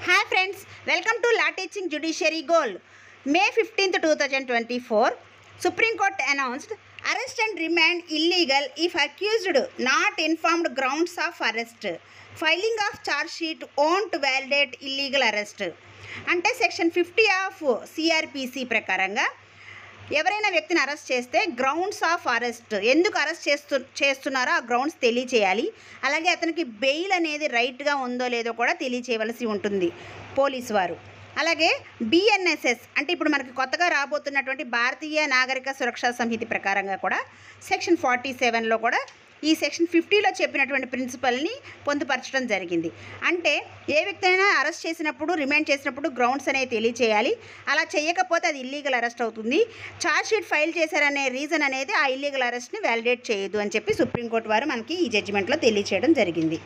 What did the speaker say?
Hi friends, welcome to Law Teaching Judiciary Gold. May 15th, 2024, Supreme Court announced arrest and remand illegal if accused not informed grounds of arrest. Filing of charge sheet won't validate illegal arrest. అంటే section 50 of CrPC ప్రకారంగా ఎవరైనా వ్యక్తిని arrest చేస్తే grounds of arrest ఎందుకు arrest చేస్తున్నారో ఆ grounds తెలియచేయాలి. అలాగే అతనికి బెయిల్ అనేది రైట్గా ఉందో లేదో కూడా తెలియచేయవలసి ఉంటుంది పోలీసు వారు. అలాగే బిఎన్ఎస్ఎస్ అంటే ఇప్పుడు మనకి కొత్తగా రాబోతున్నటువంటి భారతీయ నాగరిక సురక్షా సంహిత ప్రకారంగా కూడా సెక్షన్ 47లో కూడా ఈ సెక్షన్ 50లో చెప్పినటువంటి ప్రిన్సిపల్ని పొందుపరచడం జరిగింది. అంటే ఏ వ్యక్తి అయినా అరెస్ట్ చేసినప్పుడు రిమాండ్ చేసినప్పుడు గ్రౌండ్స్ అనేవి తెలియచేయాలి. అలా చేయకపోతే అది ఇల్లీగల్ అరెస్ట్ అవుతుంది. ఛార్జ్ షీట్ ఫైల్ చేశారనే రీజన్ అనేది ఆ ఇల్లీగల్ అరెస్ట్ని వ్యాలిడేట్ చేయదు అని చెప్పి సుప్రీంకోర్టు వారు మనకి ఈ జడ్జిమెంట్లో తెలియచేయడం జరిగింది.